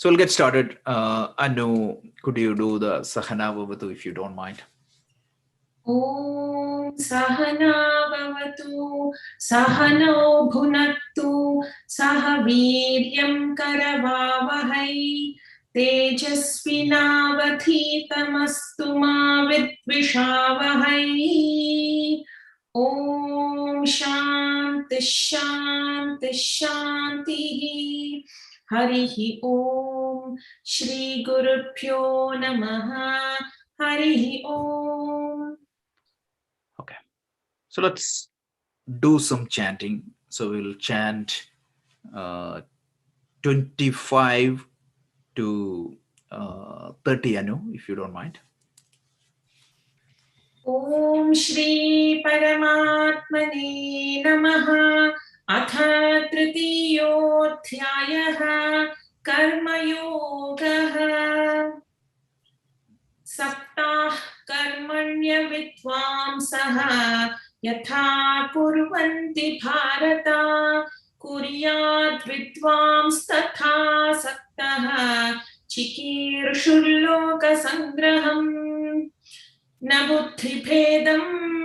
So we'll get started. Anu, could you do the Sahana Vavatu if you don't mind? Om Sahana Bhavatu Sahano Bhunattu Sahaviryam Karavavahai Tejasvinavadhitamastu ma vidvishavahai. Om Shanti Shanti Shanti. Harihi Om Shri Gurubhyo Namaha. Harihi Om. Okay. So let's do some chanting. So we'll chant 25 to 30, Anu, if you don't mind. Om Shri Paramatmane Namaha. Atha Tritiyodhyayah Karma Yogaha. Saptah Karmanya Vidvamsaha Yatha Kurvanti Bharata Kuryat Vidvams Tatha Saktaha Chikirshulloka Sangraham Na buddhi bhedam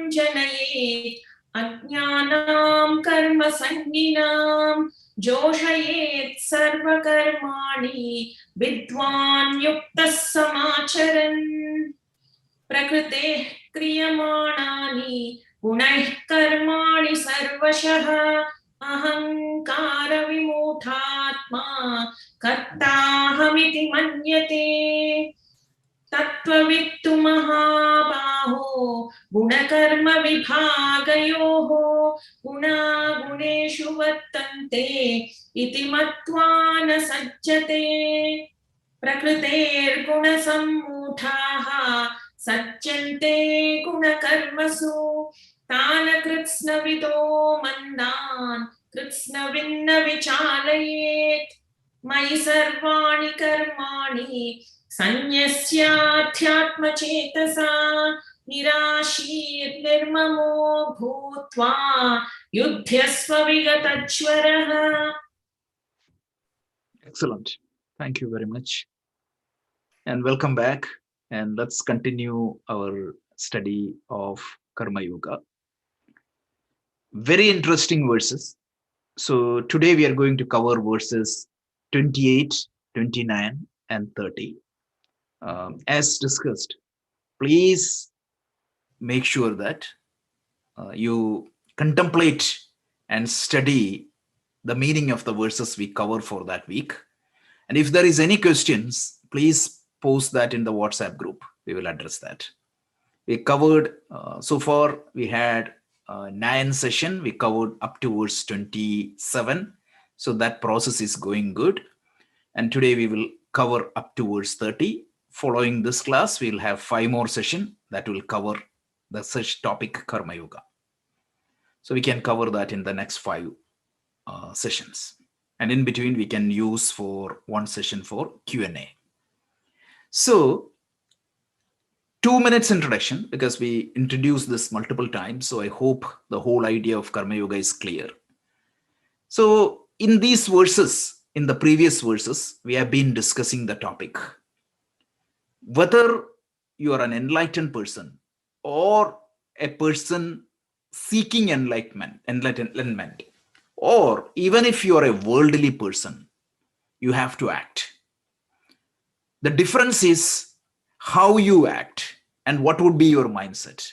janayet ajnanam karma sanginam joshayet sarva karmani vidwan yuktas samacharan prakrite kriyamanani gunaih karmani sarvashah ahankara vimuthatma kartahamiti manyate तत्त्ववित्तु महाबाहो गुणकर्म विभागयोः गुणागुणेषु वर्तन्ते इति मत्वा न सज्जते प्रकृतेर्गुणसम्मूढाः सज्जन्ते गुणकर्मसु तान् कृत्स्नविदो मन्दान् कृत्स्नविन्न विचालयेत् मयि सर्वाणि कर्माणि संन्यस्याध्यात्मचेतसा निराशीर्निर्ममो भूत्वा युध्यस्व विगतज्वरः. Excellent. Thank you very much. And welcome back. And let's continue our study of Karma Yoga. Very interesting verses. So today we are going to cover verses 28, 29, and 30. As discussed, please make sure that you contemplate and study the meaning of the verses we cover for that week. And if there is any questions, please post that in the WhatsApp group. We will address that. We covered, so far we had 9 session. We covered up to verse 27. So that process is going good. And today we will cover up to verse 30. Following this class, we'll have 5 more sessions that will cover the such topic Karma Yoga. So we can cover that in the next 5 sessions. And in between, we can use for 1 session for Q&A. So 2 minutes introduction, because we introduced this multiple times. So I hope the whole idea of Karma Yoga is clear. So in these verses, in the previous verses, we have been discussing the topic. Whether you are an enlightened person or a person seeking enlightenment, or even if you are a worldly person, you have to act. The difference is how you act and what would be your mindset.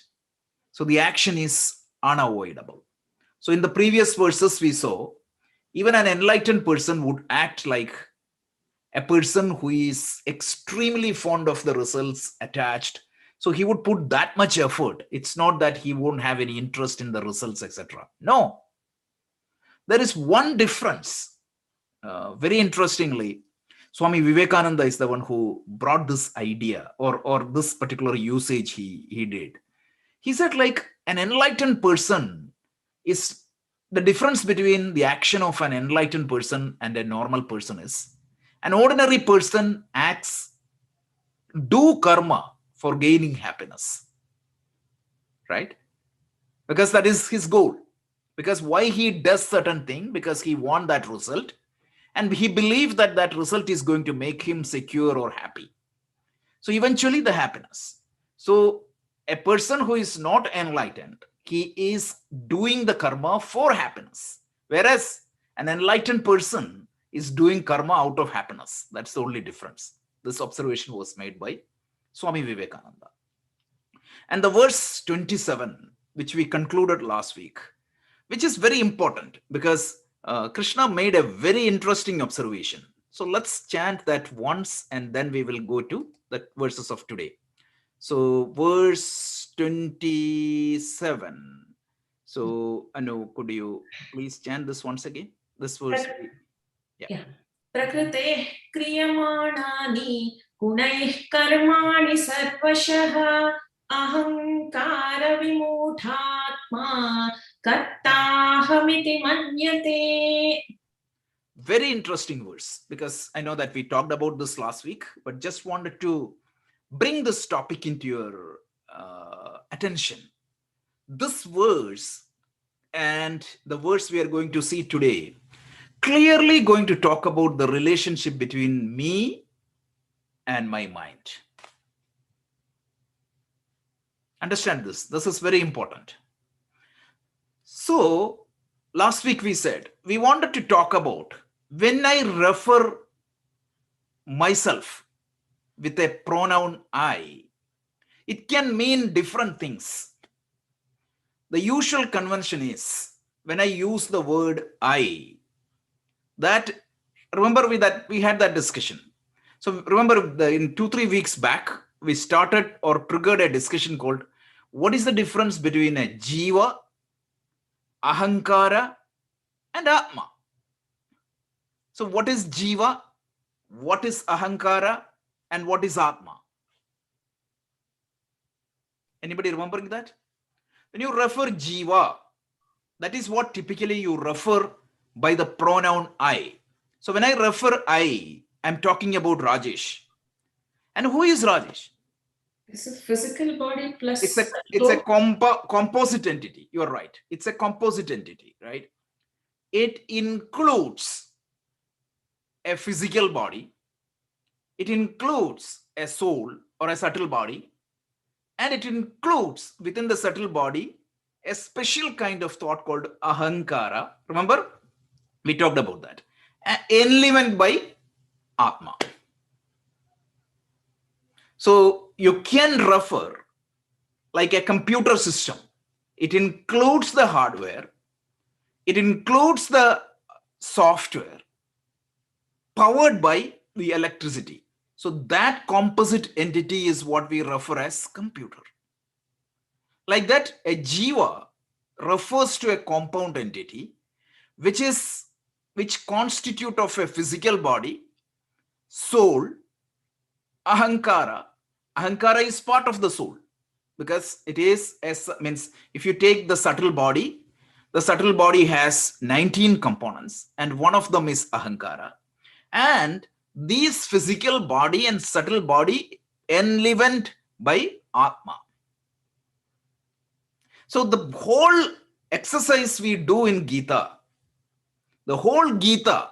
So the action is unavoidable. So in the previous verses we saw, even an enlightened person would act like a person who is extremely fond of the results attached. So he would put that much effort. It's not that he won't have any interest in the results, etc. No. There is one difference. Very interestingly, Swami Vivekananda is the one who brought this idea or this particular usage he did. He said, like, an enlightened person is the difference between the action of an enlightened person and a normal person is an ordinary person do karma for gaining happiness, right? Because that is his goal. Because why he does certain thing? Because he wants that result. And he believed that that result is going to make him secure or happy. So eventually the happiness. So a person who is not enlightened, he is doing the karma for happiness. Whereas an enlightened person is doing karma out of happiness. That's the only difference. This observation was made by Swami Vivekananda. And the verse 27, which we concluded last week, which is very important because Krishna made a very interesting observation. So let's chant that once and then we will go to the verses of today. So verse 27. So Anu, could you please chant this once again? This verse. Yeah. Prakrite kriyamānāni gunaih karmāni sarvashah ahankara vimūಢātmā kartāhamiti manyate. Very interesting verse, because I know that we talked about this last week, but just wanted to bring this topic into your attention. This verse and the verse we are going to see today clearly going to talk about the relationship between me and my mind. Understand this. This is very important. So last week we said we wanted to talk about when I refer myself with a pronoun I, it can mean different things. The usual convention is when I use the word I, that remember we had that discussion. So remember in 2-3 weeks back, we started or triggered a discussion called what is the difference between a jiva, ahankara, and atma. So what is jiva, what is ahankara, and what is atma? Anybody remembering that? When you refer jiva, that is what typically you refer by the pronoun I. So when I refer I, I'm talking about Rajesh. And who is Rajesh? It's a physical body plus it's a composite entity. You're right. It's a composite entity, right? It includes a physical body. It includes a soul or a subtle body. And it includes within the subtle body a special kind of thought called ahankara. Remember, we talked about that. Enlivened by atma. So you can refer like a computer system. It includes the hardware. It includes the software powered by the electricity. So that composite entity is what we refer as computer. Like that, a jiva refers to a compound entity, which constitute of a physical body, soul, ahankara. Ahankara is part of the soul because it is, means if you take the subtle body has 19 components and one of them is ahankara. And these physical body and subtle body enlivened by atma. So the whole exercise we do in Gita, the whole Gita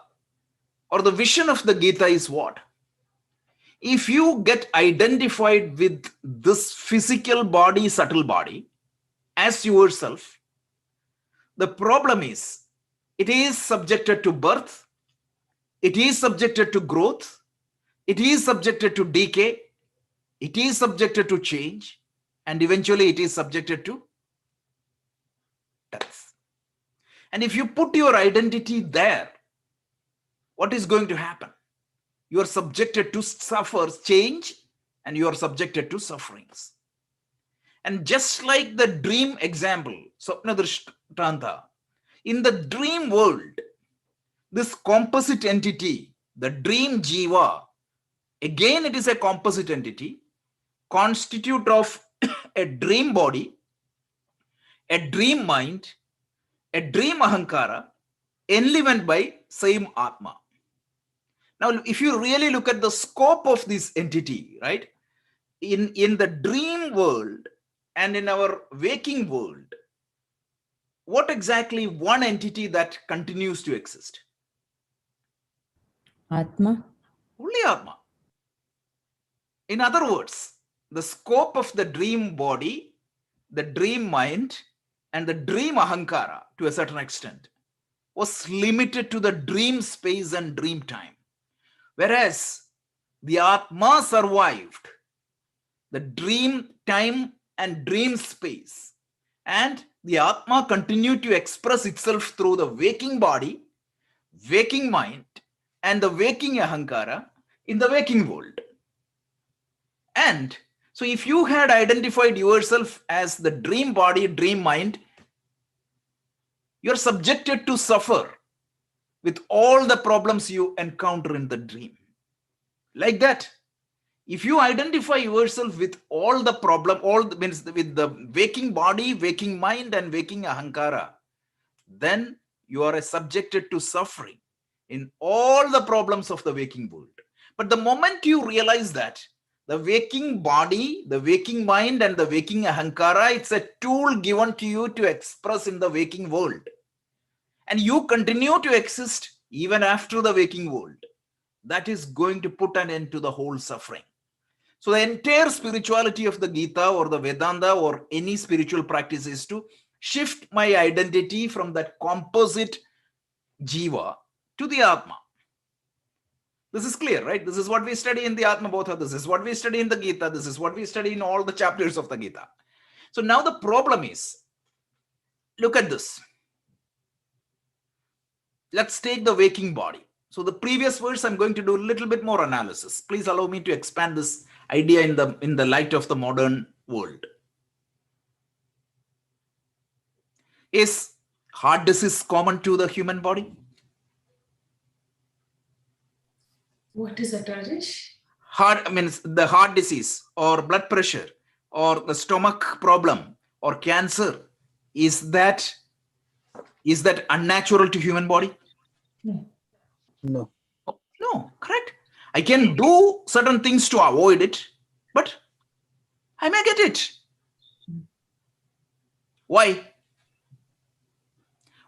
or the vision of the Gita is what? If you get identified with this physical body, subtle body as yourself, the problem is it is subjected to birth, it is subjected to growth, it is subjected to decay, it is subjected to change, and eventually it is subjected to death. And if you put your identity there, what is going to happen? You are subjected to suffer change and you are subjected to sufferings. And just like the dream example, Swapna Drishtanta, in the dream world, this composite entity, the dream jiva, again it is a composite entity, constitute of a dream body, a dream mind, a dream ahankara, enlivened by same atma. Now, if you really look at the scope of this entity, right, in the dream world and in our waking world, what exactly one entity that continues to exist? Atma. Only Atma. In other words, the scope of the dream body, the dream mind, and the dream ahankara to a certain extent was limited to the dream space and dream time. Whereas the Atma survived the dream time and dream space. And the Atma continued to express itself through the waking body, waking mind, and the waking ahankara in the waking world. And so if you had identified yourself as the dream body, dream mind, you're subjected to suffer with all the problems you encounter in the dream. Like that, if you identify yourself with all the problem, means with the waking body, waking mind, and waking ahankara, then you are subjected to suffering in all the problems of the waking world. But the moment you realize that the waking body, the waking mind, and the waking ahankara, it's a tool given to you to express in the waking world. And you continue to exist even after the waking world. That is going to put an end to the whole suffering. So the entire spirituality of the Gita or the Vedanta or any spiritual practice is to shift my identity from that composite jiva to the Atma. This is clear, right? This is what we study in the Atma Bodha. This is what we study in the Gita. This is what we study in all the chapters of the Gita. So now the problem is, look at this. Let's take the waking body. So the previous verse, I'm going to do a little bit more analysis. Please allow me to expand this idea in the light of the modern world. Is heart disease common to the human body? What is that, Rajesh? Heart means the heart disease or blood pressure or the stomach problem or cancer. Is that unnatural to human body? No. No. No, correct. I can do certain things to avoid it, but I may get it. Why?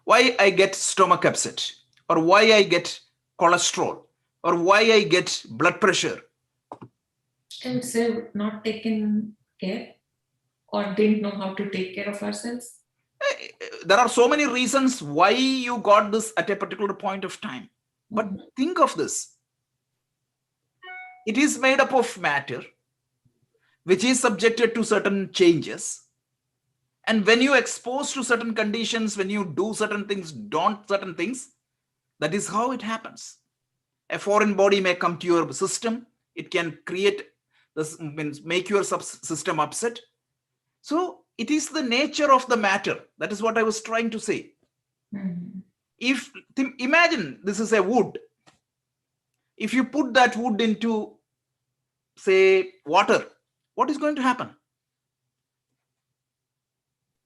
Why I get stomach upset, or why I get cholesterol, or why I get blood pressure? And say not taken care or didn't know how to take care of ourselves. There are so many reasons why you got this at a particular point of time. But think of this. It is made up of matter, which is subjected to certain changes. And when you expose to certain conditions, when you do certain things, don't certain things, that is how it happens. A foreign body may come to your system. It can create this, make your system upset. So it is the nature of the matter. That is what I was trying to say. If imagine this is a wood. If you put that wood into, say, water, what is going to happen?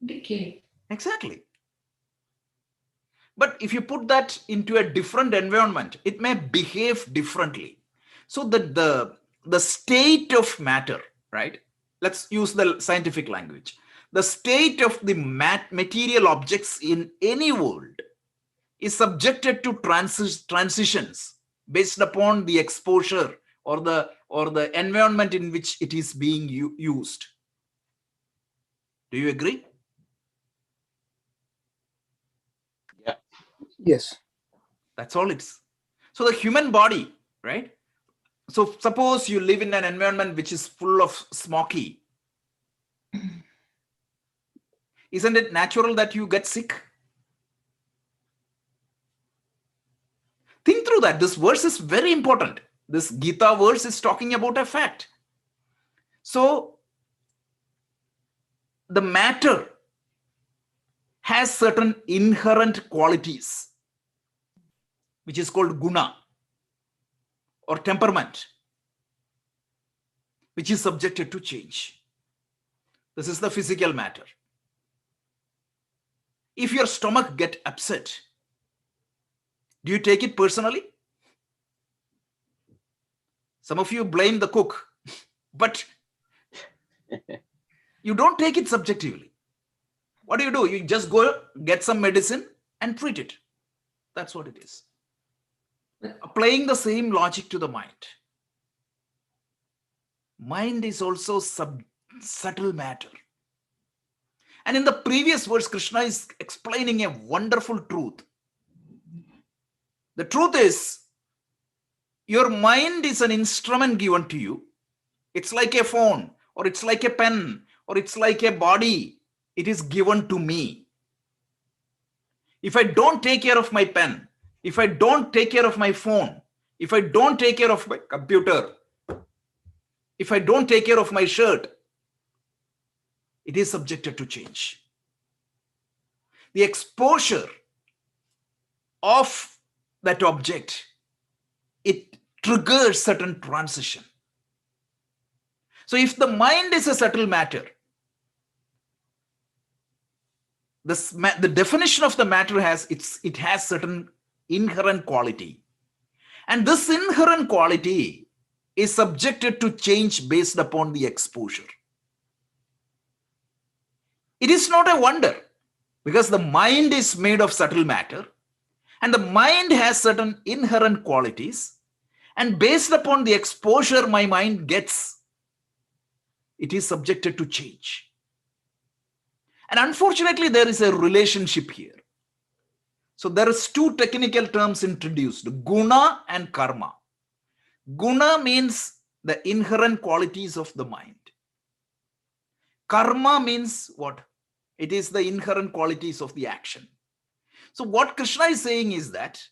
Decay. Exactly. But if you put that into a different environment, it may behave differently. So the state of matter, right? Let's use the scientific language. The state of the material objects in any world is subjected to transitions based upon the exposure or the environment in which it is being used. Do you agree? Yeah. Yes. That's all it's. So the human body, right? So suppose you live in an environment which is full of smoky. Isn't it natural that you get sick? Think through that. This verse is very important. This Gita verse is talking about a fact. So the matter has certain inherent qualities, which is called guna or temperament, which is subjected to change. This is the physical matter. If your stomach gets upset, do you take it personally? Some of you blame the cook, but you don't take it subjectively. What do? You just go get some medicine and treat it. That's what it is. applying the same logic to the mind. Mind is also subtle matter. And in the previous verse, Krishna is explaining a wonderful truth. The truth is, your mind is an instrument given to you. It's like a phone, or it's like a pen, or it's like a body. It is given to me. If I don't take care of my pen, if I don't take care of my phone, if I don't take care of my computer, if I don't take care of my shirt, it is subjected to change. The exposure of that object, it triggers certain transition. So if the mind is a subtle matter, the definition of the matter it has certain inherent quality. And this inherent quality is subjected to change based upon the exposure. It is not a wonder, because the mind is made of subtle matter, and the mind has certain inherent qualities, and based upon the exposure my mind gets, it is subjected to change. And unfortunately, there is a relationship here. So there is two technical terms introduced, guna and karma. Guna means the inherent qualities of the mind. Karma means what? It is the inherent qualities of the action. So what Krishna is saying is that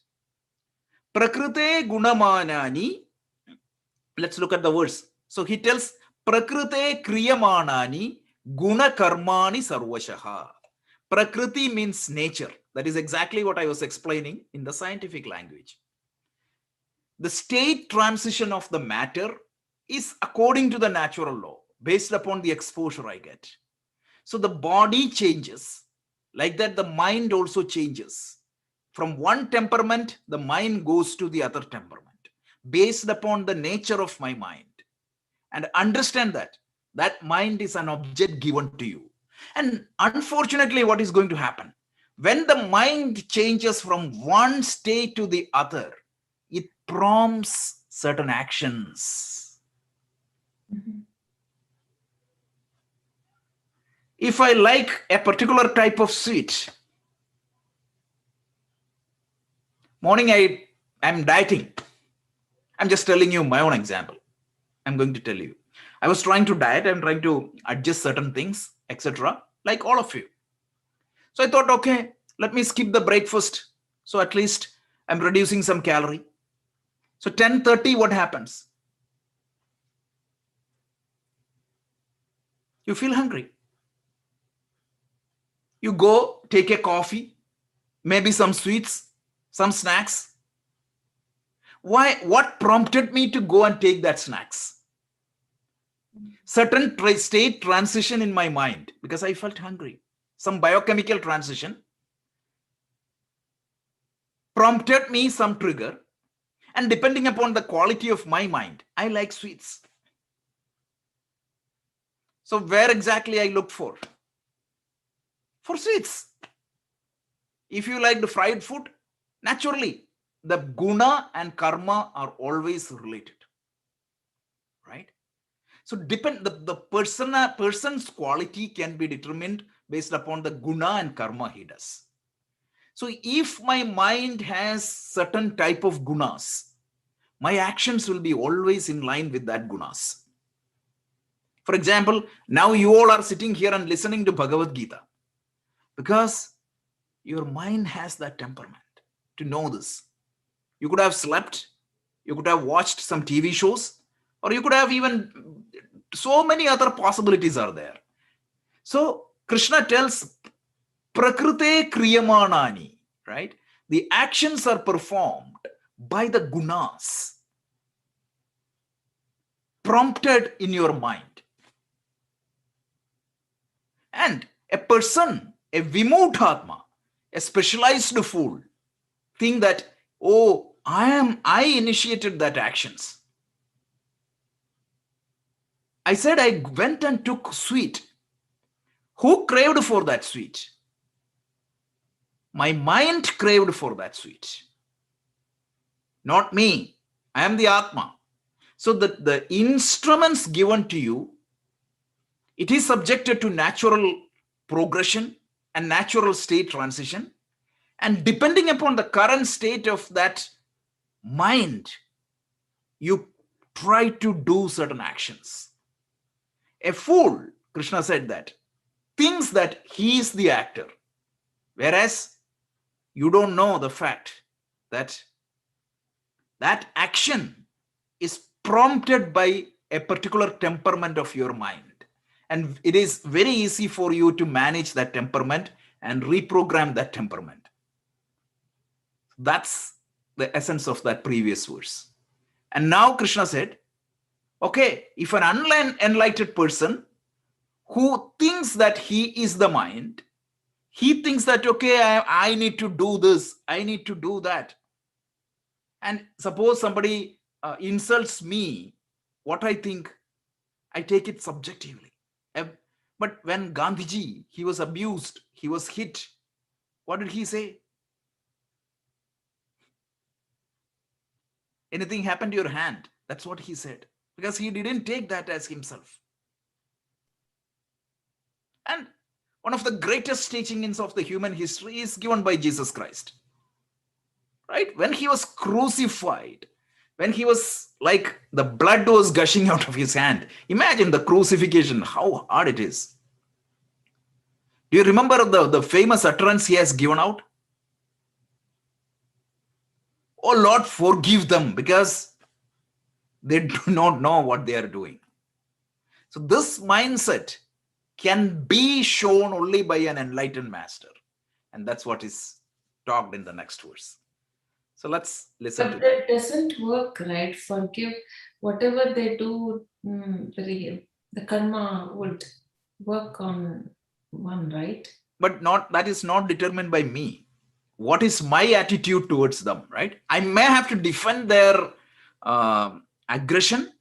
prakrite gunamanani, let's look at the verse. So he tells prakrite kriyamanani guna karmani sarvashaha. Prakriti means nature. That is exactly what I was explaining in the scientific language. The state transition of the matter is according to the natural law, based upon the exposure I get. So the body changes. Like that, the mind also changes. From one temperament, the mind goes to the other temperament, based upon the nature of my mind. And understand that mind is an object given to you. And unfortunately, what is going to happen? When the mind changes from one state to the other, it prompts certain actions. Mm-hmm. If I like a particular type of sweet, morning I'm dieting. I'm just telling you my own example. I'm going to tell you. I was trying to diet. I'm trying to adjust certain things, etc. Like all of you. So I thought, okay, let me skip the breakfast. So at least I'm reducing some calorie. So 10:30, what happens? You feel hungry. You go take a coffee, maybe some sweets, some snacks. Why? What prompted me to go and take that snacks? Certain state transition in my mind, because I felt hungry. Some biochemical transition prompted me some trigger. And depending upon the quality of my mind, I like sweets. So where exactly I looked for? For sweets. If you like the fried food, naturally, the guna and karma are always related. Right? So the person's quality can be determined based upon the guna and karma he does. So if my mind has certain type of gunas, my actions will be always in line with that gunas. For example, now you all are sitting here and listening to Bhagavad Gita because your mind has that temperament to know this. You could have slept, you could have watched some TV shows, or you could have even, so many other possibilities are there. So Krishna tells prakrite kriyamanani, right? The actions are performed by the gunas prompted in your mind. And a person, a vimuthatma, a specialized fool, think that, oh, I initiated that actions. I said I went and took sweet. Who craved for that sweet? My mind craved for that sweet. not me. I am the Atma. So the instruments given to you, it is subjected to natural progression and natural state transition. And depending upon the current state of that mind, you try to do certain actions. A fool, Krishna said that, thinks that he is the actor, whereas you don't know the fact that that action is prompted by a particular temperament of your mind. And it is very easy for you to manage that temperament and reprogram that temperament. That's the essence of that previous verse. And now Krishna said, okay, if an unenlightened person who thinks that he is the mind, he thinks that, okay, I need to do this, I need to do that. And suppose somebody insults me, what I think, I take it subjectively. But when Gandhiji, he was abused, he was hit, what did he say? Anything happened to your hand? That's what he said. Because he didn't take that as himself. And one of the greatest teachings of the human history is given by Jesus Christ. Right? When he was crucified, when he was like the blood was gushing out of his hand. Imagine the crucifixion, how hard it is. Do you remember the famous utterance he has given out? Oh Lord, forgive them because they do not know what they are doing. So this mindset can be shown only by an enlightened master. And that's what is talked in the next verse. So let's listen to But that. that doesn't work, right? Forgive whatever they do, the karma would work on one, right? But that is not determined by me. What is my attitude towards them, right? I may have to defend their aggression,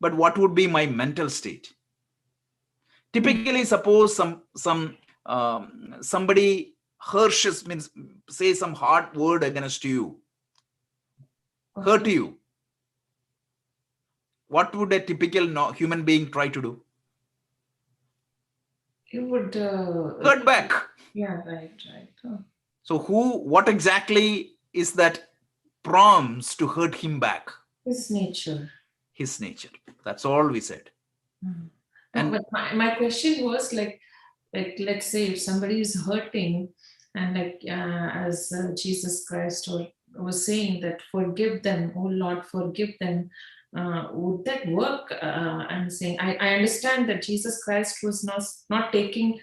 but what would be my mental state? Typically, suppose somebody harshes, means say some hard word against you, hurt you. What would a typical human being try to do? You would hurt back. Yeah, right. Oh. So what exactly is that prompts to hurt him back? His nature. His nature. That's all we said. No, but my question was like let's say if somebody is hurting and like as Jesus Christ was saying that forgive them, oh Lord, forgive them. Would that work? I'm saying I understand that Jesus Christ was not taking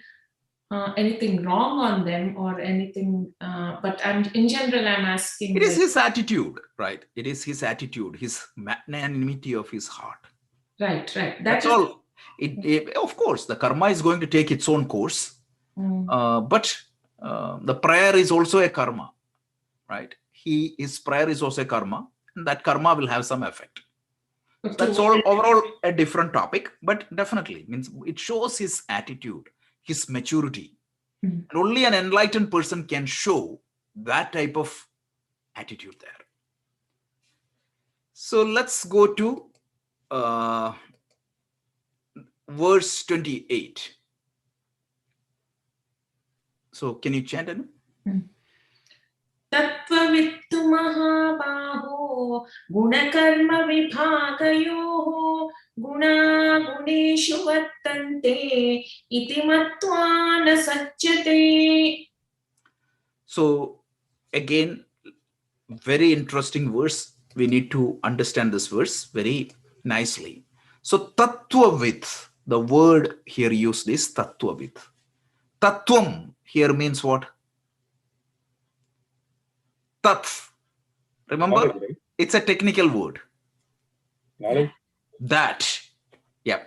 anything wrong on them or anything, but in general I'm asking. It is his attitude, right? It is his attitude, his magnanimity of his heart. Right. That's all. Of course, the karma is going to take its own course, but the prayer is also a karma, right? His prayer is also a karma, and that karma will have some effect. That's all overall a different topic, but definitely means it shows his attitude, his maturity. And only an enlightened person can show that type of attitude there. So let's go to verse 28. So can you chant it? तत्त्ववित्तु महाबाहो गुणकर्म विभागयोः गुणा गुणेषु वर्तन्ते इति मत्वा न सज्जते. So again, very interesting verse. We need to understand this verse very nicely. So tattvavit, the word here used is tattvavit. Tattvam here means what? Tat. Remember, it's a technical word. That. Yeah.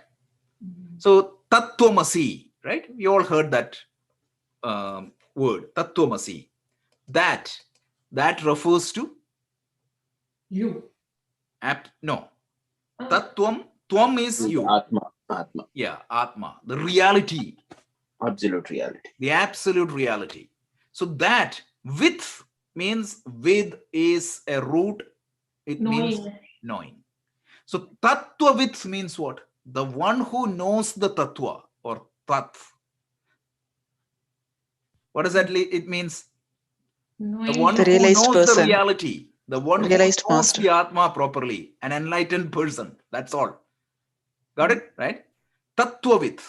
So tattvamasi, right? We all heard that word, tattvamasi. That refers to You. No. Tattvam. Tvam is you. Atma. Yeah, Atma. The reality. Absolute reality. The absolute reality. So that with means with is a root It Knowing. means knowing. So tattvavit means what? The one who knows the tattva or tat. What does that it means? The one The who realized knows person. the reality, the one Realized who knows master. the Atma properly, an enlightened person. That's all. Got it? Right? Tattvavit.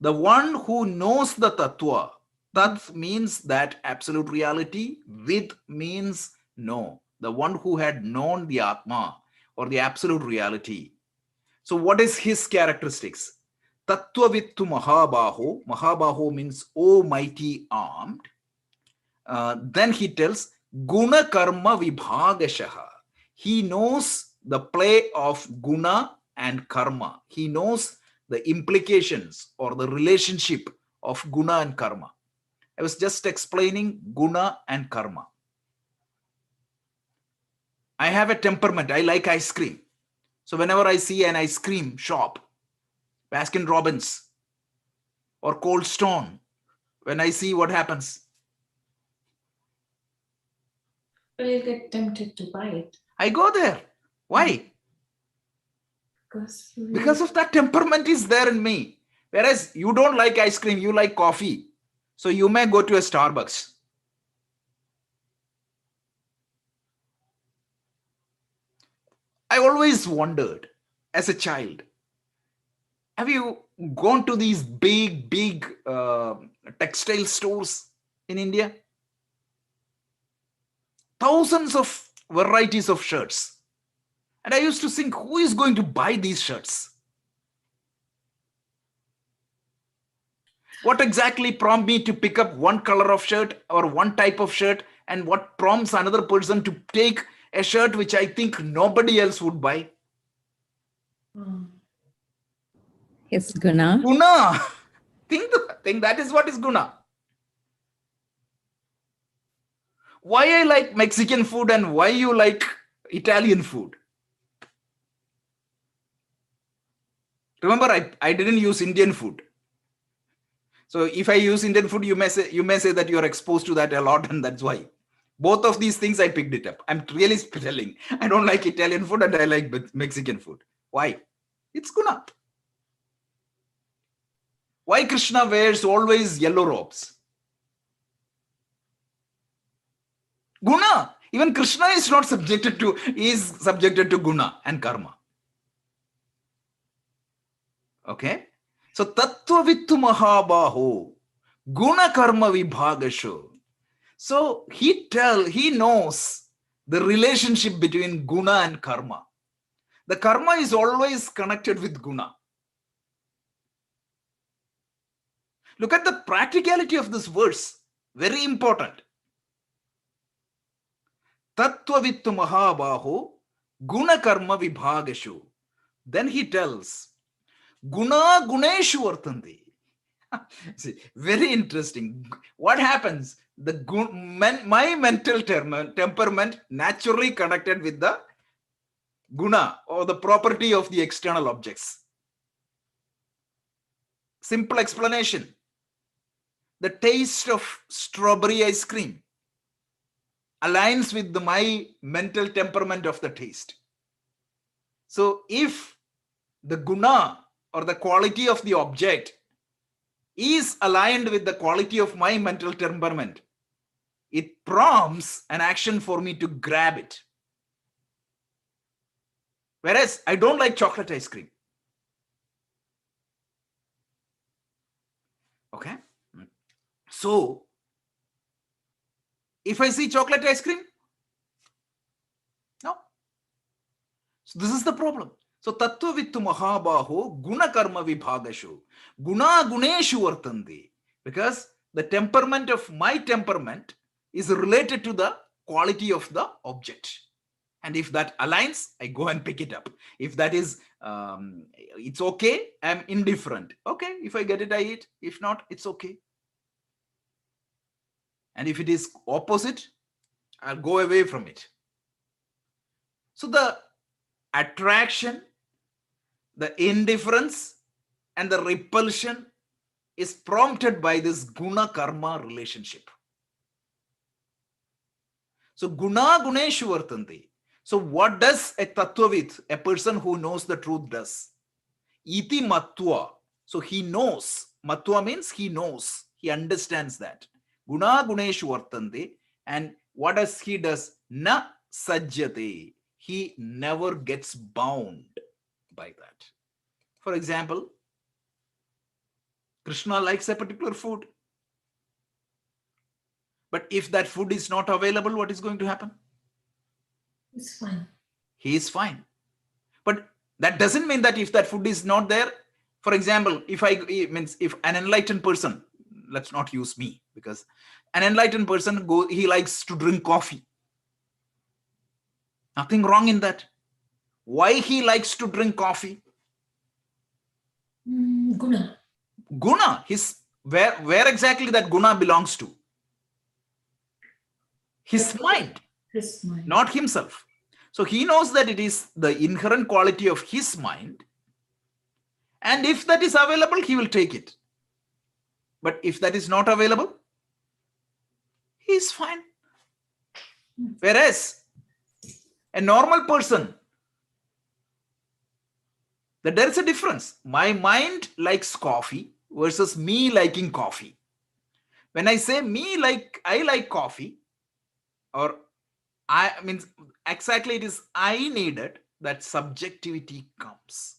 The one who knows the tattva. Tat means that absolute reality. Vid means know. The one who had known the Atma or the absolute reality. So what is his characteristics? Tattvavittu Mahabaho. Mahabaho means almighty armed. Then he tells Guna Karma Vibhagashaha. He knows the play of guna and karma. He knows the implications or the relationship of guna and karma. I was just explaining guna and karma. I have a temperament. I like ice cream. So whenever I see an ice cream shop, Baskin Robbins or Cold Stone, when I see, what happens? Well, you get tempted to buy it. I go there. Why? Because of that temperament is there in me. Whereas you don't like ice cream, you like coffee. So you may go to a Starbucks. I always wondered as a child, have you gone to these big textile stores in India? Thousands of varieties of shirts. And I used to think, who is going to buy these shirts? What exactly prompted me to pick up one color of shirt or one type of shirt, and what prompts another person to take a shirt which I think nobody else would buy? His guna. Guna. think that is what is guna. Why I like Mexican food and why you like Italian food? Remember, I didn't use Indian food. So if I use Indian food, you may say that you're exposed to that a lot, and that's why. Both of these things I picked it up. I'm really telling. I don't like Italian food and I like Mexican food. Why? It's guna. Why Krishna wears always yellow robes? Guna. Even Krishna is subjected to guna and karma. Okay. So tattvavittu mahabaho guna karma vibhagasho. So he knows the relationship between guna and karma. The karma is always connected with guna. Look at the practicality of this verse. Very important. Tattvavittu mahabaho guna karma vibhagashu. Then he tells guna guneshu vartante. See, very interesting. What happens? My mental temperament naturally connected with the guna or the property of the external objects. Simple explanation. The taste of strawberry ice cream aligns with my mental temperament of the taste. So if the guna or the quality of the object is aligned with the quality of my mental temperament, it prompts an action for me to grab it. Whereas I don't like chocolate ice cream. Okay. So if I see chocolate ice cream, no. So this is the problem. So tattvavittu mahabaho guna karma vibhagashu guna guneshu vartante. Because the temperament of my temperament is related to the quality of the object. And if that aligns, I go and pick it up. If that is, it's okay, I'm indifferent. Okay, if I get it, I eat. If not, it's okay. And if it is opposite, I'll go away from it. So the attraction, the indifference, and the repulsion is prompted by this guna karma relationship. So guna guneshu vartante. So what does a tattvavid, a person who knows the truth, does? Iti matva. So he knows. Matva means he knows. He understands that. Guna guneshu vartante. And what does he does? Na sajjate. He never gets bound by that. For example, Krishna likes a particular food. But if that food is not available, what is going to happen? It's fine. He is fine. But that doesn't mean that if that food is not there, for example, if an enlightened person, let's not use me, because an enlightened person, he likes to drink coffee. Nothing wrong in that. Why he likes to drink coffee? Guna. Guna. Where exactly that guna belongs to? His mind. His mind. Not himself. So he knows that it is the inherent quality of his mind. And if that is available, he will take it. But if that is not available, he is fine. Whereas a normal person, that there is a difference. My mind likes coffee versus me liking coffee. When I say I like coffee, or exactly it is I needed, that subjectivity comes.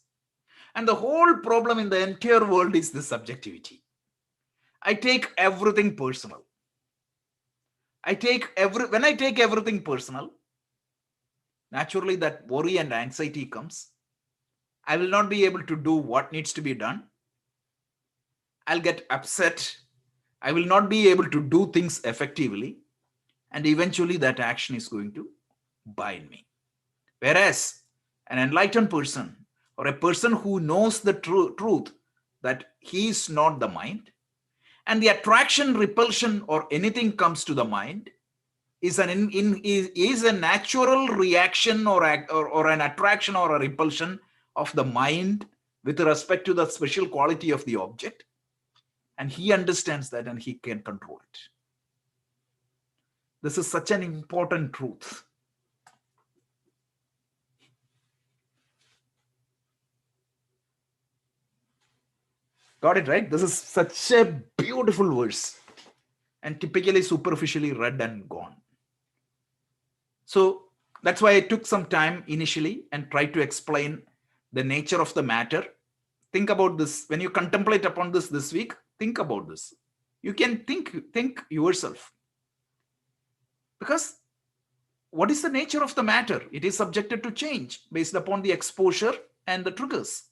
And the whole problem in the entire world is the subjectivity. I take everything personal. When I take everything personal, naturally that worry and anxiety comes. I will not be able to do what needs to be done. I'll get upset. I will not be able to do things effectively. And eventually that action is going to bind me. Whereas an enlightened person, or a person who knows the truth, that he is not the mind, and the attraction, repulsion, or anything comes to the mind is a natural reaction or an attraction or a repulsion of the mind with respect to the special quality of the object. And he understands that and he can control it. This is such an important truth. Got it, right? This is such a beautiful verse and typically superficially read and gone. So that's why I took some time initially and tried to explain the nature of the matter. Think about this. When you contemplate upon this week, think about this. You can think yourself. Because what is the nature of the matter? It is subjected to change based upon the exposure and the triggers.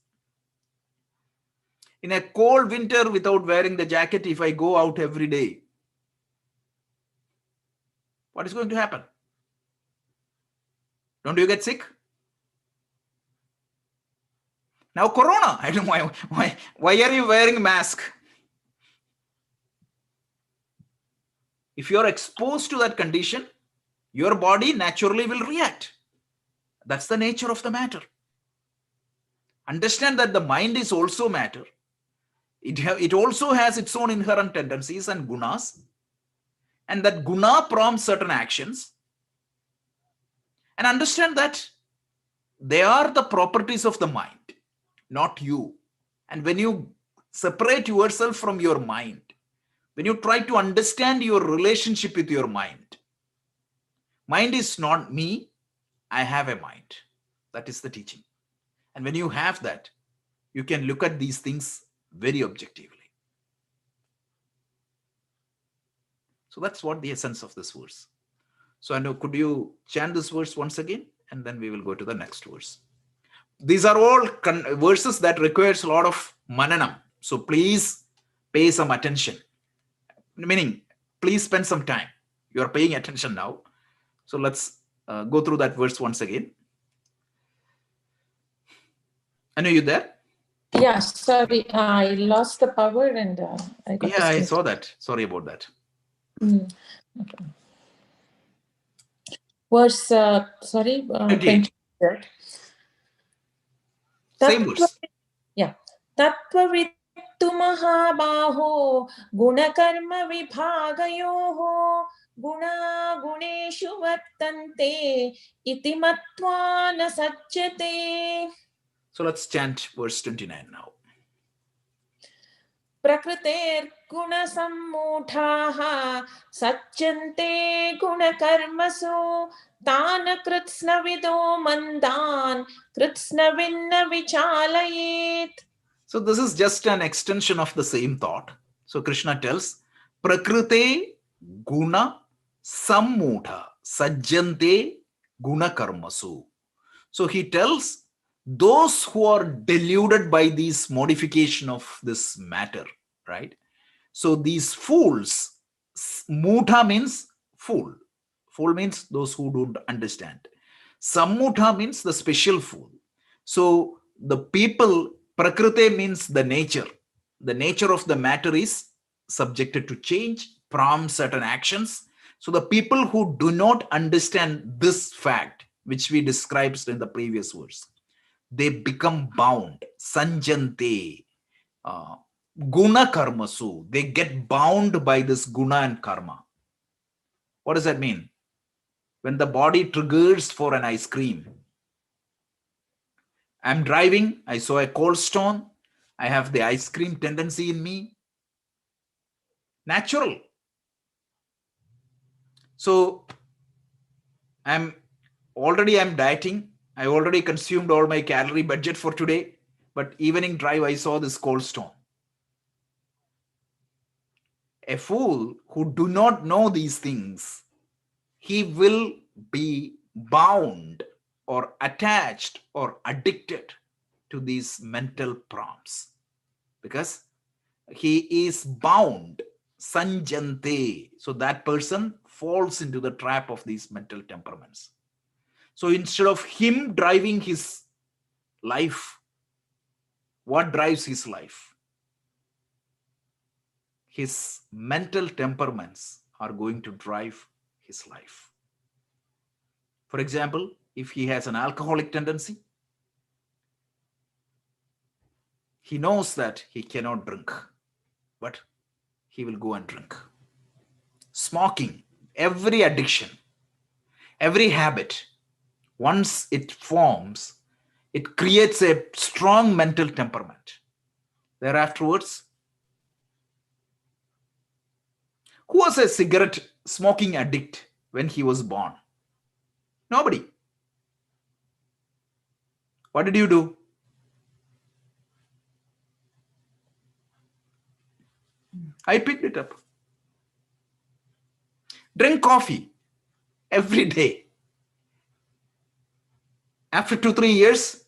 In a cold winter without wearing the jacket, if I go out every day, what is going to happen? Don't you get sick? Now Corona, I don't know why are you wearing a mask? If you're exposed to that condition, your body naturally will react. That's the nature of the matter. Understand that the mind is also matter. It also has its own inherent tendencies and gunas. And that guna prompts certain actions. And understand that they are the properties of the mind, not you. And when you separate yourself from your mind, when you try to understand your relationship with your mind is not me, I have a mind. That is the teaching. And when you have that, you can look at these things very objectively. So that's what the essence of this verse. So I know, could you chant this verse once again? And then we will go to the next verse. These are all verses that requires a lot of mananam. So please pay some attention. Meaning, please spend some time. You are paying attention now. So let's go through that verse once again. Are you there? Yeah, sorry, I lost the power and I got I saw that. Sorry about that. Okay. Verse, sorry. 28. Same verse. Yeah. Tattva-vittu mahabaho gunakarma vibhagayoho Guna guneshu vartante iti matva na sajjate. So let's chant verse 29 now. Prakritir guna sammudhaha sajjante guna karmasu tana kritsna vido mandan kritsna vinna vichalayet. So this is just an extension of the same thought. So Krishna tells, Prakrite guna sammudha sajjante guna karmasu. So he tells those who are deluded by these modification of this matter, right? So these fools, mudha means fool. Fool means those who don't understand. Sammudha means the special fool. So the people, prakrite means the nature. The nature of the matter is subjected to change, prompts certain actions. So the people who do not understand this fact, which we described in the previous verse, they become bound. Sanjante. Guna karmasu. They get bound by this guna and karma. What does that mean? When the body triggers for an ice cream, I'm driving, I saw a cold stone, I have the ice cream tendency in me. Natural. So I'm dieting. I already consumed all my calorie budget for today, but evening drive, I saw this cold stone. A fool who do not know these things, he will be bound or attached or addicted to these mental prompts because he is bound. Sanjante. So that person falls into the trap of these mental temperaments. So instead of him driving his life, what drives his life? His mental temperaments are going to drive his life. For example, if he has an alcoholic tendency, he knows that he cannot drink, but he will go and drink. Smoking, every addiction, every habit, once it forms, it creates a strong mental temperament. Thereafterwards, who was a cigarette smoking addict when he was born? Nobody. What did you do? I picked it up. Drink coffee every day. After 2-3 years,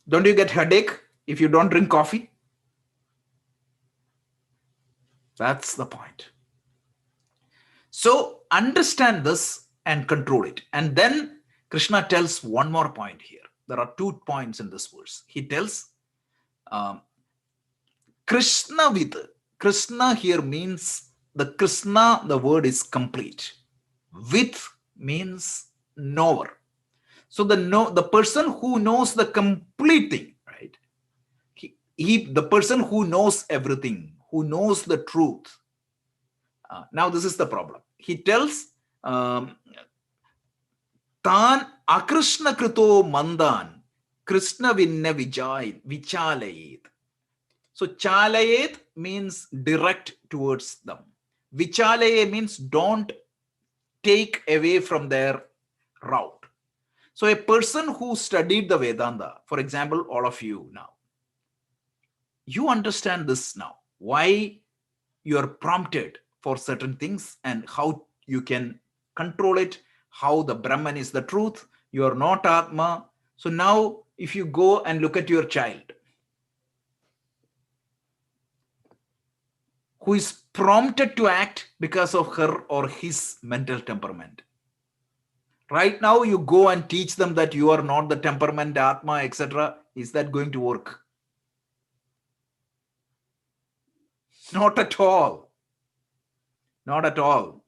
don't you get headache if you don't drink coffee? That's the point. So understand this and control it. And then Krishna tells one more point here. There are 2 points in this verse. He tells Krishna with. Krishna here means the Krishna, the word is complete. With means knower. So the person who knows the complete thing, right? The person who knows everything, who knows the truth. Now this is the problem. He tells Tan akrishna krito mandan Krishna vinna vichalayet. So chalayet means direct towards them. Vichalaye means don't take away from their route. So a person who studied the Vedanta, for example, all of you now, you understand this now. Why you are prompted for certain things and how you can control it, how the Brahman is the truth, you are not Atma. So now if you go and look at your child who is prompted to act because of her or his mental temperament. Right now you go and teach them that you are not the temperament, Atma, etc. Is that going to work? Not at all. Not at all.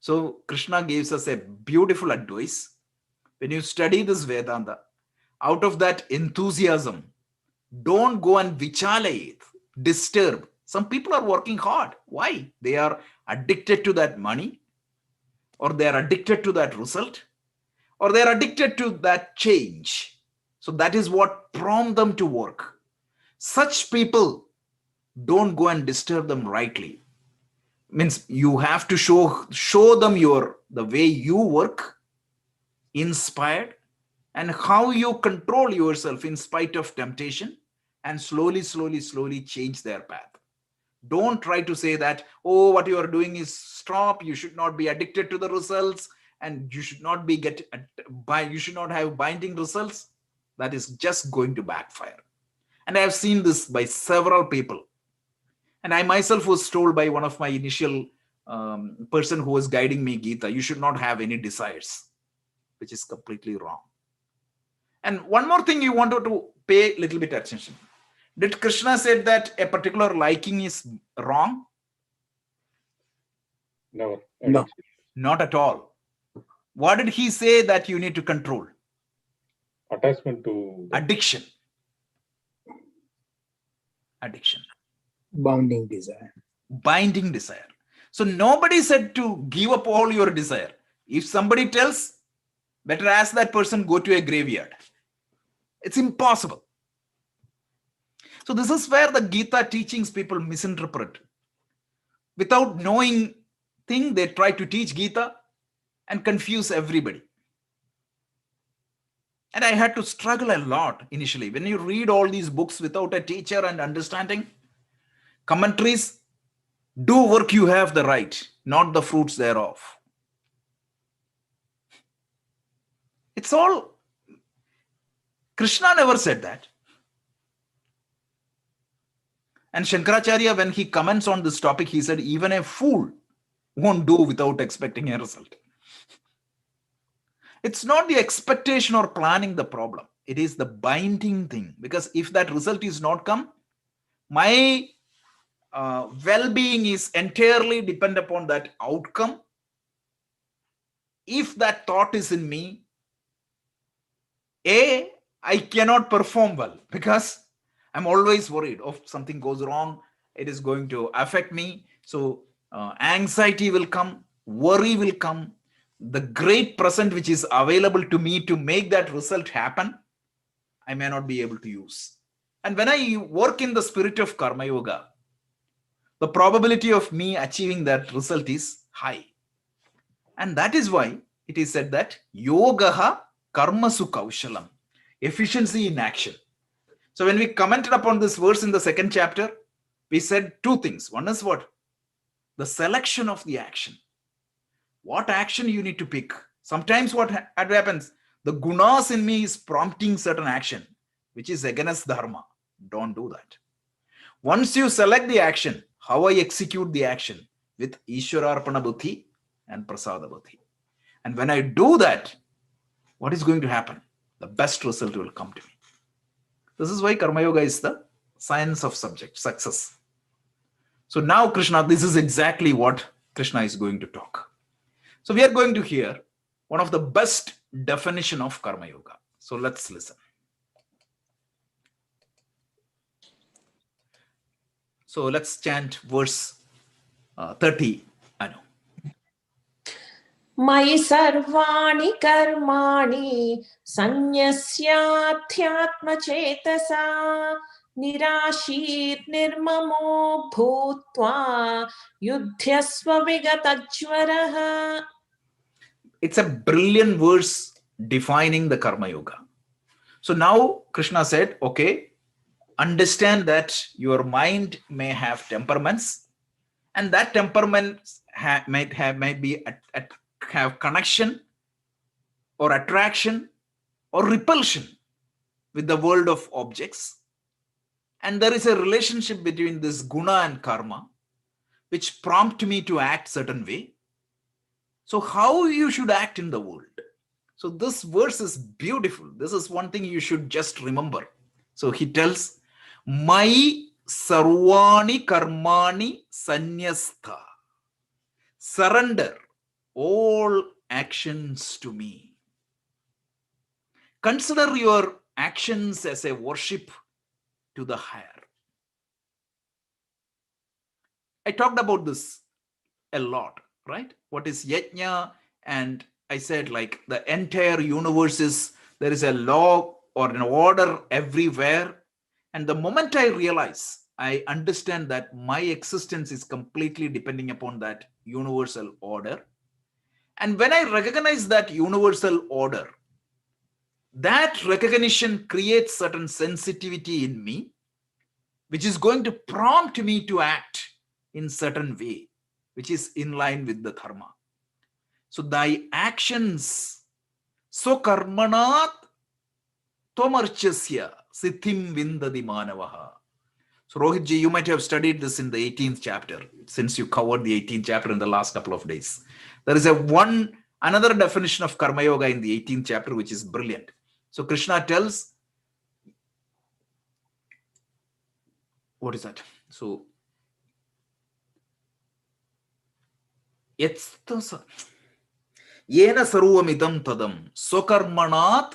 So Krishna gives us a beautiful advice. When you study this Vedanta, out of that enthusiasm, don't go and vichalayet, disturb. Some people are working hard. Why? They are addicted to that money, or they are addicted to that result, or they are addicted to that change. So that is what prompts them to work. Such people, don't go and disturb them rightly. Means you have to show them the way you work, inspired, and how you control yourself in spite of temptation, and slowly change their path. Don't try to say that, oh, what you are doing is stop, you should not be addicted to the results, and you should not you should not have binding results. That is just going to backfire. And I have seen this by several people. And I myself was told by one of my initial person who was guiding me Gita, you should not have any desires, which is completely wrong. And one more thing you wanted to pay a little bit attention. Did Krishna said that a particular liking is wrong? No. Not at all. What did he say that you need to control? Attachment to addiction. Bounding desire. Binding desire. So nobody said to give up all your desire. If somebody tells, better ask that person go to a graveyard. It's impossible. So this is where the Gita teachings people misinterpret. Without knowing thing, they try to teach Gita and confuse everybody. And I had to struggle a lot initially. When you read all these books without a teacher and understanding, commentaries, do work you have the right, not the fruits thereof. It's all, Krishna never said that. And Shankaracharya, when he comments on this topic, he said, even a fool won't do without expecting a result. It's not the expectation or planning the problem. It is the binding thing. Because if that result is not come, my well-being is entirely dependent upon that outcome. If that thought is in me, I cannot perform well because I'm always worried if something goes wrong, it is going to affect me. So anxiety will come, worry will come. The great present which is available to me to make that result happen, I may not be able to use. And when I work in the spirit of Karma Yoga, the probability of me achieving that result is high. And that is why it is said that Yogaha Karmasu Kaushalam, efficiency in action. So when we commented upon this verse in the second chapter, we said two things. One is what? The selection of the action. What action you need to pick. Sometimes what happens, the gunas in me is prompting certain action, which is against dharma. Don't do that. Once you select the action, how I execute the action with Ishwararpana Buddhi and Prasada Buddhi. And when I do that, what is going to happen? The best result will come to me. This is why Karma Yoga is the science of subject, success. So now Krishna, this is exactly what Krishna is going to talk. So we are going to hear one of the best definition of Karma Yoga. So let's listen. So let's chant verse 30. Anu. मयि सर्वाणि कर्माणि सन्न्यस्याध्यात्मचेतसा निराशीर्निर्ममो भूत्वा युध्यस्व विगतज्वरः. It's a brilliant verse defining the Karma Yoga. So now Krishna said, okay, understand that your mind may have temperaments, and that temperament might have connection or attraction or repulsion with the world of objects. And there is a relationship between this guna and karma, which prompt me to act certain way. So how you should act in the world? So this verse is beautiful. This is one thing you should just remember. So he tells, Mai sarvani karmani sanyastha. Surrender all actions to me. Consider your actions as a worship to the higher. I talked about this a lot, right? What is yajna? And I said, like, the entire universe is, there is a law or an order everywhere. And the moment I realize, I understand that my existence is completely depending upon that universal order. And when I recognize that universal order, that recognition creates certain sensitivity in me, which is going to prompt me to act in certain way, which is in line with the dharma. So thy actions, so karmanat tomarchasya siddhim vindadi manavaha. So Rohitji, you might have studied this in the 18th chapter, since you covered the 18th chapter in the last couple of days. There is another definition of karma yoga in the 18th chapter, which is brilliant. So Krishna tells, what is that? So, yena sarvamidam tadam sokarmanat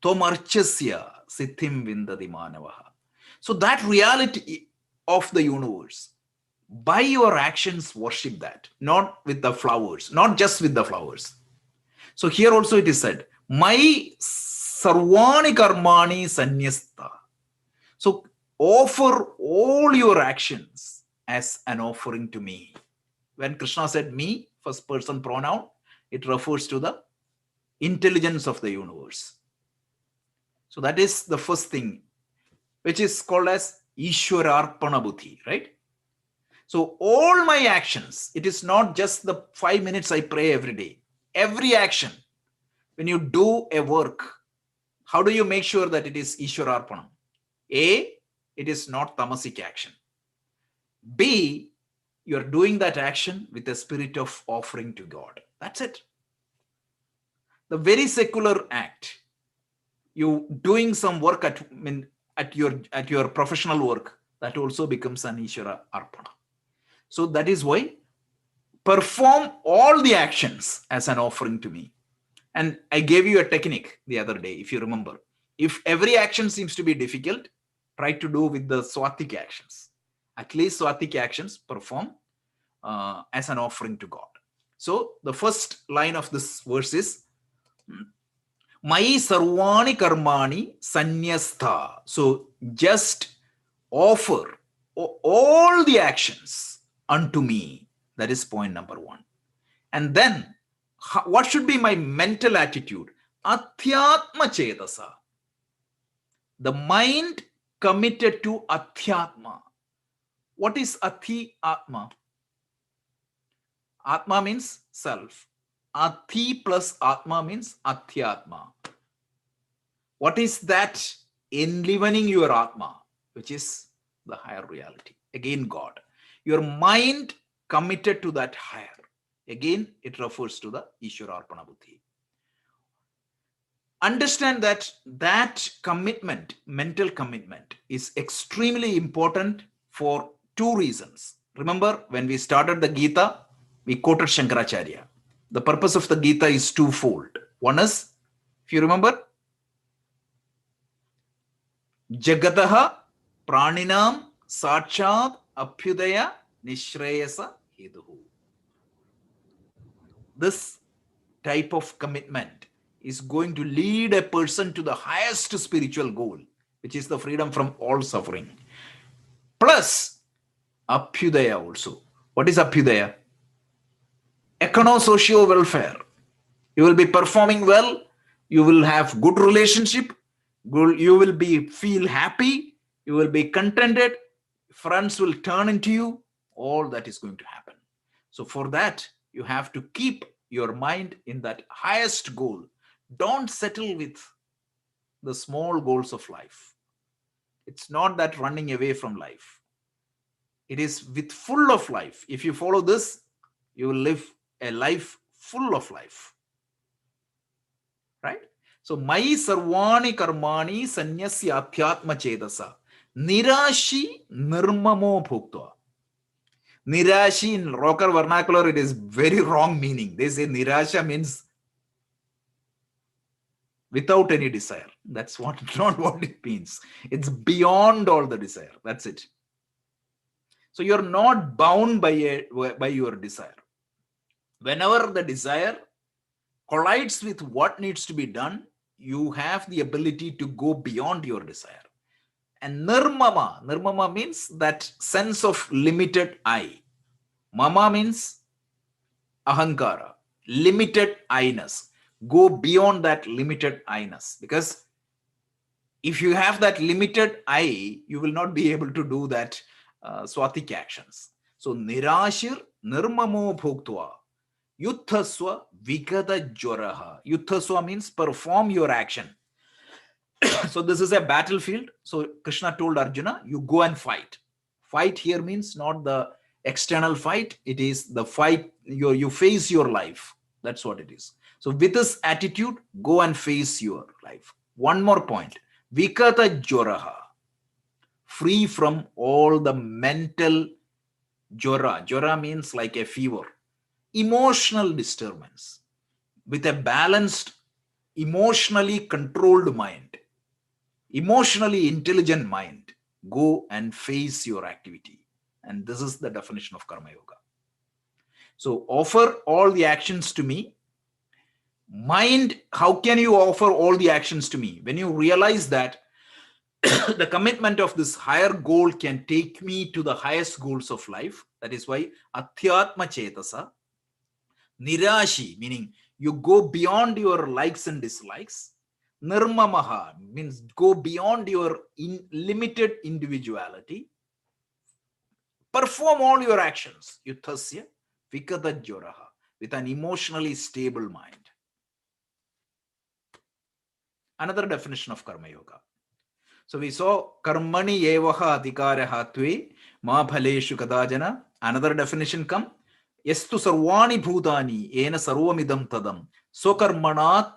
tomarchasya siddhim vindadi manavaha. So that reality of the universe, by your actions, worship that, not with the flowers, not just with the flowers. So here also it is said, my sarvani karmani sanyasta. So offer all your actions as an offering to me. When Krishna said me, first person pronoun, it refers to the intelligence of the universe. So that is the first thing, which is called as Ishwararpana Buddhi, right? So all my actions, it is not just the 5 minutes I pray every day. Every action, when you do a work, how do you make sure that it is Ishwararpana? A, it is not tamasic action. B, you are doing that action with a spirit of offering to God. That's it. The very secular act, you doing some work at your professional work, that also becomes an Ishvara Arpana. So that is why perform all the actions as an offering to me. And I gave you a technique the other day, if you remember. If every action seems to be difficult, try to do with the Swatik actions. At least Swatik actions perform as an offering to God. So the first line of this verse is Mai sarvani karmani sanyastha. So just offer all the actions unto me. That is point number 1. And then what should be my mental attitude? Adhyatma chetasa. The mind committed to adhyatma. What is adhyatma? Atma means self. Adhi plus atma means adhyatma. What is that enlivening your atma? Which is the higher reality. Again, God. Your mind committed to that higher. Again, it refers to the Ishwararpana Buddhi. Understand that commitment, mental commitment, is extremely important for 2 reasons. Remember, when we started the Gita, we quoted Shankaracharya. The purpose of the Gita is twofold. One is, if you remember, Jagataha Praninam Sachad Abhyudaya Nishreyasa Heduhu. This type of commitment is going to lead a person to the highest spiritual goal, which is the freedom from all suffering. Plus, Abhyudaya also. What is Abhyudaya? Econo-socio welfare. You will be performing well. You will have good relationship. You will feel happy. You will be contented. Friends will turn into you. All that is going to happen. So for that, you have to keep your mind in that highest goal. Don't settle with the small goals of life. It's not that running away from life. It is with full of life. If you follow this, you will live a life full of life. Right? So, Mai sarvani karmani sanyasya adhyatma chedasa nirashi nirmamo bhuktva. Nirashi in rocker vernacular, it is very wrong meaning. They say nirasha means without any desire. That's not what it means. It's beyond all the desire. That's it. So you're not bound by your desire. Whenever the desire collides with what needs to be done, you have the ability to go beyond your desire. And nirmama means that sense of limited I. Mama means ahankara, limited I-ness. Go beyond that limited I-ness, because if you have that limited I, you will not be able to do that swatik actions. So nirashir nirmamo bhoktva yuthaswa vigata jwaraha. Yuthaswa means perform your action. So this is a battlefield. So Krishna told Arjuna, you go and fight. Fight here means not the external fight. It is the fight, you face your life. That's what it is. So with this attitude, go and face your life. One more point. Vikata jwaraha. Free from all the mental jwara. Jwara means like a fever. Emotional disturbance. With a balanced, emotionally controlled mind, emotionally intelligent mind, go and face your activity. And this is the definition of Karma Yoga. So offer all the actions to me. Mind, how can you offer all the actions to me? When you realize that the commitment of this higher goal can take me to the highest goals of life. That is why Adhyatma Chetasa, Nirashi, meaning you go beyond your likes and dislikes. Nirmamaha means go beyond your limited individuality. Perform all your actions. Yuthasya vikata jwaraha, with an emotionally stable mind. Another definition of Karma Yoga. So we saw karmani evaha adhikaraha tve ma bhaleshu kadajana. Another definition come. Yastu sarvani bhutani ena sarvamidam tadam sokarmanat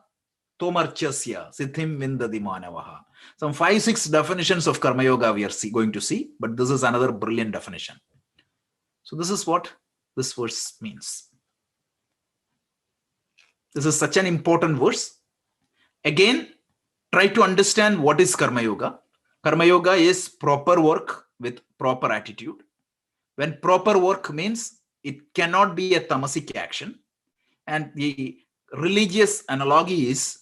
tomarchasya siddhim vindadi manavaha. Some 5-6 definitions of Karma Yoga we are going to see, but this is another brilliant definition. So this is what this verse means. This is such an important verse. Again, try to understand what is Karma Yoga. Karma Yoga is proper work with proper attitude. When proper work means it cannot be a tamasic action. And the religious analogy is,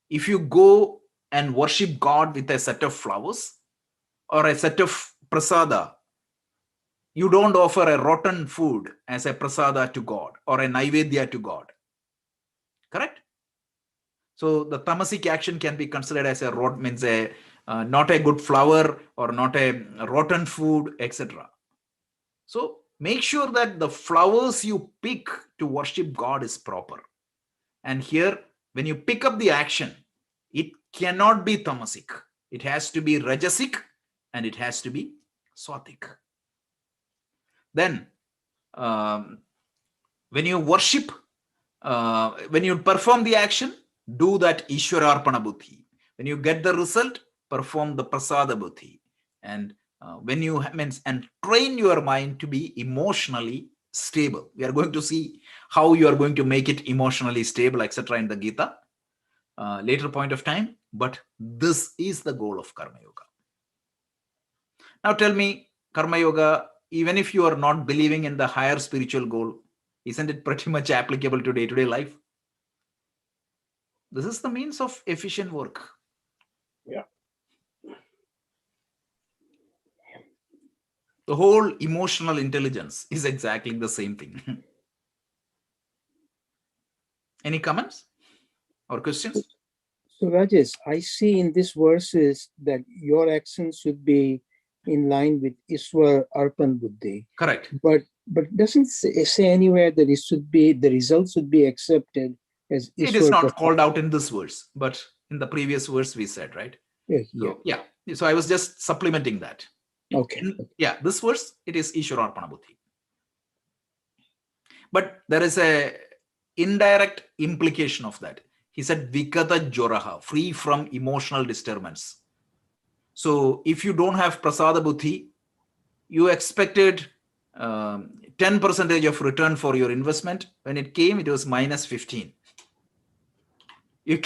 if you go and worship God with a set of flowers or a set of prasada, you don't offer a rotten food as a prasada to God or a naivedya to God. Correct? So the tamasic action can be considered as not a good flower or not a rotten food, etc. So make sure that the flowers you pick to worship God is proper. And here, when you pick up the action, it cannot be tamasic. It has to be rajasic and it has to be swatik. Then, when you worship, when you perform the action, do that Ishwararpana buddhi. When you get the result, perform the prasada buddhi. And when you and train your mind to be emotionally stable. We are going to see how you are going to make it emotionally stable, etc. in the Gita later point of time. But this is the goal of Karma Yoga. Now tell me, Karma Yoga, even if you are not believing in the higher spiritual goal, isn't it pretty much applicable to day-to-day life? This is the means of efficient work. Yeah. The whole emotional intelligence is exactly the same thing. Any comments or questions? So Rajesh, I see in these verses that your actions should be in line with Iswar Arpan Buddhi. Correct. But it doesn't say anywhere that it should be, the results should be accepted as Iswar. It is not called out in this verse, but in the previous verse we said, right? Yeah. So I was just supplementing that. Okay. This verse, it is Ishwararpana Buddhi. But there is a indirect implication of that. He said, Vikata Joraha, free from emotional disturbance. So if you don't have prasada buddhi, you expected 10% of return for your investment. When it came, it was minus 15. You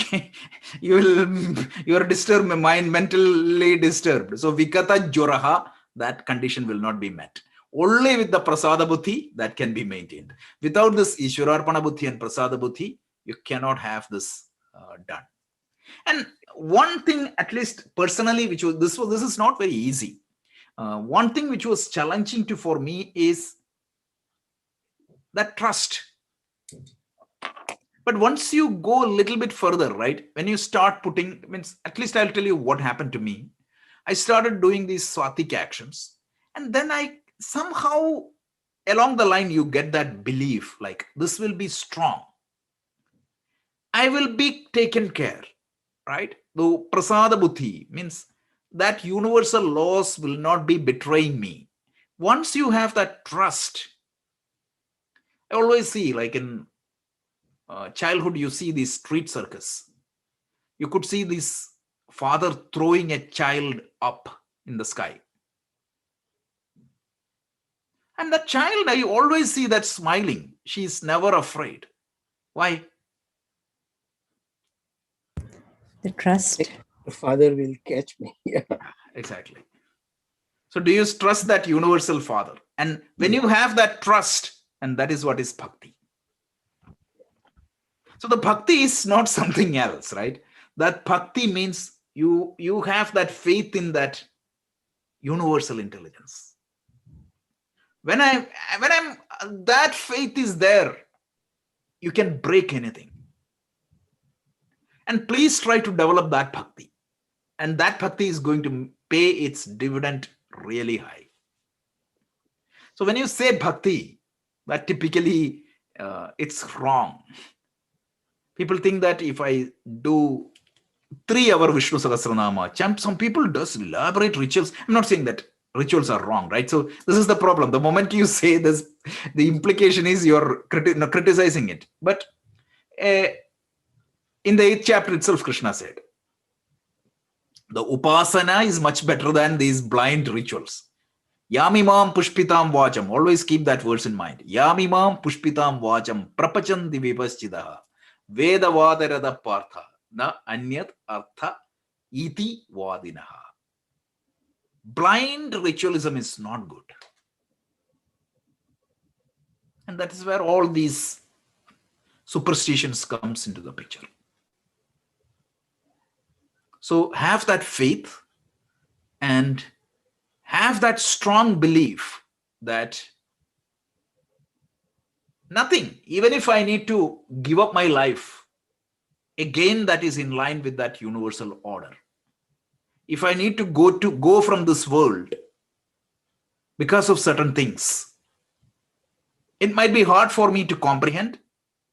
are disturbed, mentally disturbed. So Vikata Joraha, that condition will not be met. Only with the prasada buddhi that can be maintained. Without this Ishwararpana buddhi and prasada buddhi, you cannot have this done. And one thing, at least personally, which was this is not very easy. One thing which was challenging for me is that trust. But once you go a little bit further, right, when you start putting, means at least I'll tell you what happened to me. I started doing these swatik actions, and then I somehow along the line you get that belief like this will be strong. I will be taken care, right? The prasada buddhi means that universal laws will not be betraying me. Once you have that trust, I always see like in childhood, you see this street circus. You could see this father throwing a child up in the sky. And that child, I always see that smiling. She's never afraid. Why? The trust. The father will catch me. Yeah. Exactly. So do you trust that universal father? And when you have that trust, and that is what is bhakti. So the bhakti is not something else, right? That bhakti means you have that faith in that universal intelligence. When that faith is there, you can break anything. And please try to develop that bhakti. And that bhakti is going to pay its dividend really high. So when you say bhakti, that typically it's wrong. People think that if I do 3-hour Vishnu Sahasranama chant, some people does elaborate rituals. I'm not saying that rituals are wrong, right? So this is the problem. The moment you say this, the implication is you're criticizing it. But in the 8th chapter itself, Krishna said, the upasana is much better than these blind rituals. Yamimam pushpitam vacham. Always keep that verse in mind. Yamimam pushpitam vacham prapachanti vipaschidaha vedavadarada partha na anyat artha iti vadinaha. Blind ritualism is not good. And that is where all these superstitions comes into the picture. So have that faith and have that strong belief that nothing, even if I need to give up my life, again, that is in line with that universal order. If I need to go from this world because of certain things, it might be hard for me to comprehend,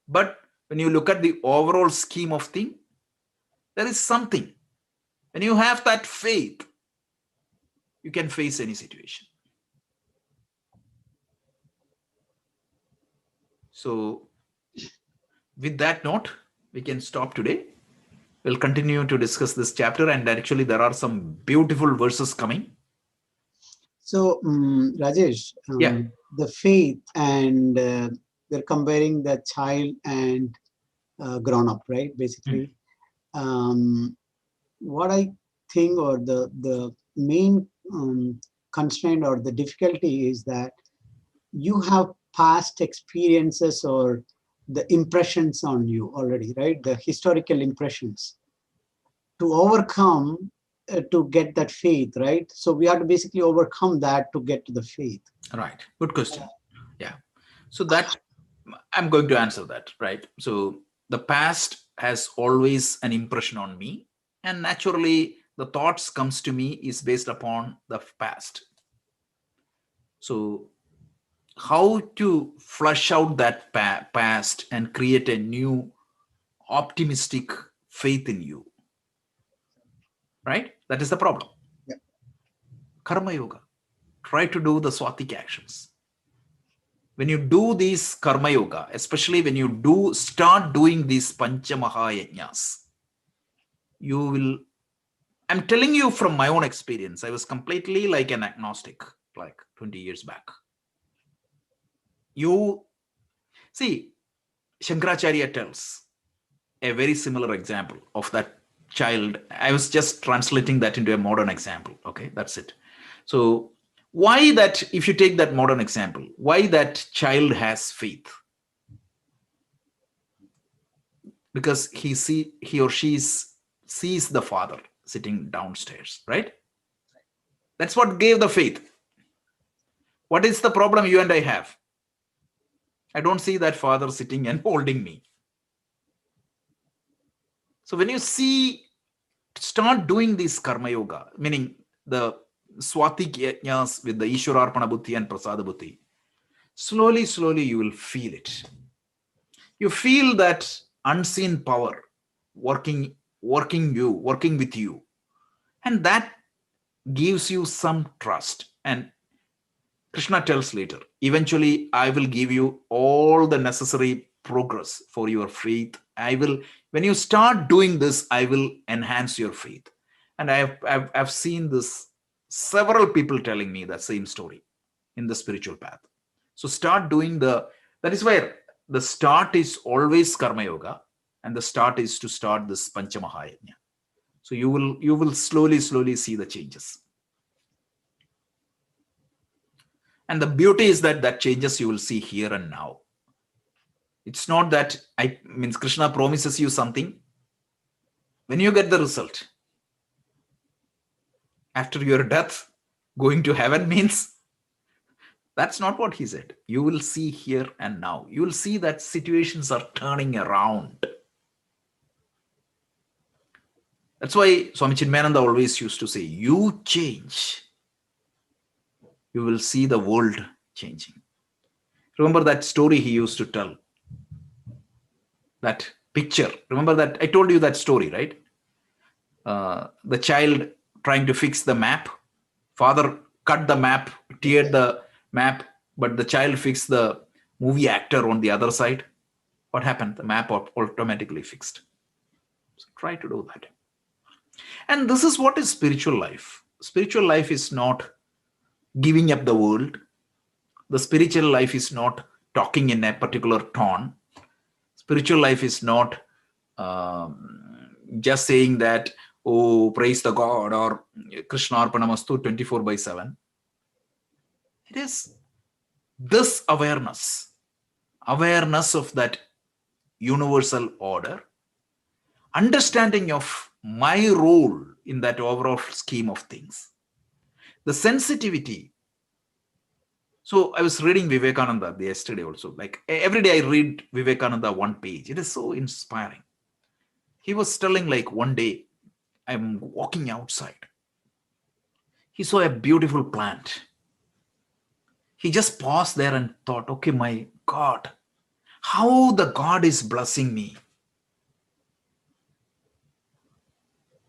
but when you look at the overall scheme of things, there is something. When you have that faith, you can face any situation. So with that note, we can stop today. We'll continue to discuss this chapter, and actually there are some beautiful verses coming. So Rajesh, Yeah. the faith and they're comparing the child and grown up, right? Basically, what I think, or the main constraint or the difficulty is that you have past experiences or the impressions on you already, right? The historical impressions to overcome to get that faith, right? So we have to basically overcome that to get to the faith. Right. Good question. Yeah. So that I'm going to answer that, right? So the past has always an impression on me, and naturally the thoughts comes to me is based upon the past. So how to flush out that past and create a new optimistic faith in you, right? That is the problem. Yeah. Karma yoga. Try to do the swatik actions. When you do these karma yoga, especially when you start doing these pancha mahayajnas, you will, I'm telling you from my own experience, I was completely like an agnostic, like 20 years back. You see, Shankaracharya tells a very similar example of that child. I was just translating that into a modern example. Okay, that's it. So Why that, if you take that modern example, why that child has faith? Because he or she sees the father sitting downstairs, right? That's what gave the faith. What is the problem you and I have? I don't see that father sitting and holding me. So when you start doing this karma yoga, meaning the swatik yajnas with the Ishwararpana buddhi and prasada buddhi, slowly you will feel it. You feel that unseen power working with you, and that gives you some trust. And Krishna tells later, eventually I will give you all the necessary progress for your faith. When you start doing this, I will enhance your faith. And I've seen this, several people telling me that same story in the spiritual path. So start doing that is where the start is always karma yoga, and the start is to start this pancha mahayajna. So you will slowly see the changes. And the beauty is that changes you will see here and now. It's not that Krishna promises you something. When you get the result, after your death, going to heaven means, that's not what he said. You will see here and now. You will see that situations are turning around. That's why Swami Chinmayananda always used to say, you change, you will see the world changing. Remember that story he used to tell? That picture. Remember that? I told you that story, right? The child trying to fix the map. Father cut the map, teared the map, but the child fixed the movie actor on the other side. What happened? The map automatically fixed. So try to do that. And this is what is spiritual life. Spiritual life is not giving up the world. The spiritual life is not talking in a particular tone. Spiritual life is not just saying that, oh, praise the God, or Krishna Arpanamastu 24/7. It is this awareness of that universal order, understanding of my role in that overall scheme of things, the sensitivity. So I was reading Vivekananda yesterday also. Like every day I read Vivekananda one page. It is so inspiring. He was telling, like, one day I'm walking outside. He saw a beautiful plant. He just paused there and thought, okay, my God, how the God is blessing me.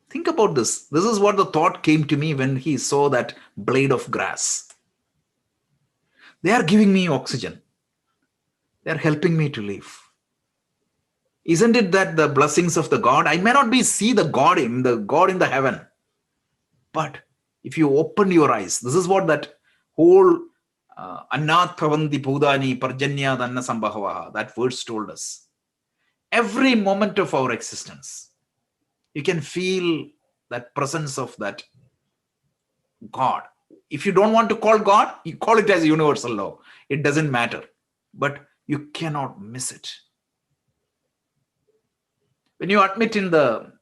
Think about this. This is what the thought came to me when he saw that blade of grass. They are giving me oxygen. They are helping me to live. Isn't it that the blessings of the God? I may not see the God in the heaven, but if you open your eyes, this is what that whole Annat Pravanti Pudani Parjanya Danna Sambhavaha, that verse told us. Every moment of our existence, you can feel that presence of that God. If you don't want to call God, you call it as a universal law. It doesn't matter, but you cannot miss it. When you admit in the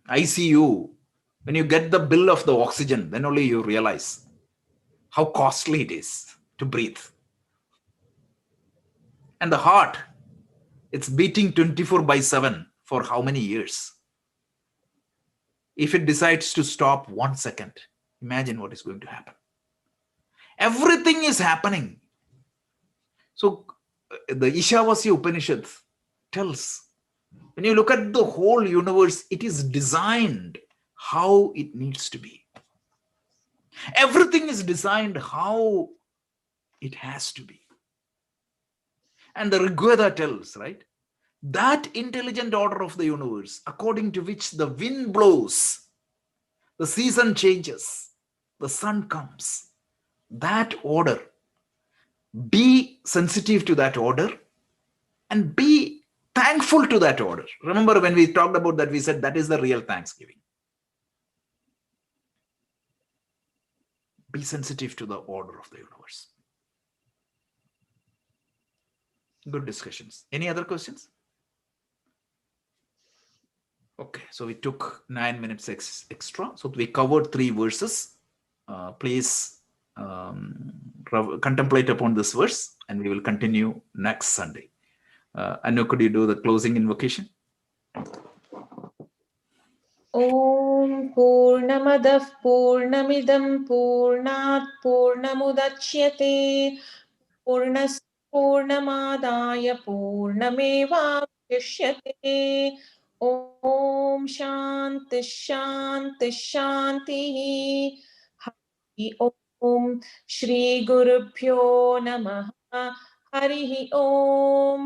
ICU, when you get the bill of the oxygen, then only you realize how costly it is to breathe. And the heart, it's beating 24/7 for how many years? If it decides to stop 1 second, imagine what is going to happen. Everything is happening. So the Ishavasya Upanishad tells, when you look at the whole universe, it is designed how it needs to be. Everything is designed how it has to be. And the Rigveda tells, right, that intelligent order of the universe, according to which the wind blows, the season changes, the sun comes, that order, be sensitive to that order and be thankful to that order. Remember when we talked about that, we said that is the real thanksgiving. be sensitive to the order of the universe. Good discussions. Any other questions? Okay, so we took 9 minutes extra. So we covered 3 verses. Please contemplate upon this verse, and we will continue next Sunday. Anu, could you do the closing invocation? Om Purnamadah Purnamidam Purnat Purnamudachyate Purnas Purnamadaya Purnamevavashyate. Om Shanti Shanti Shanti. Hari Om Shri Gurubhyo Namaha. Hari Om.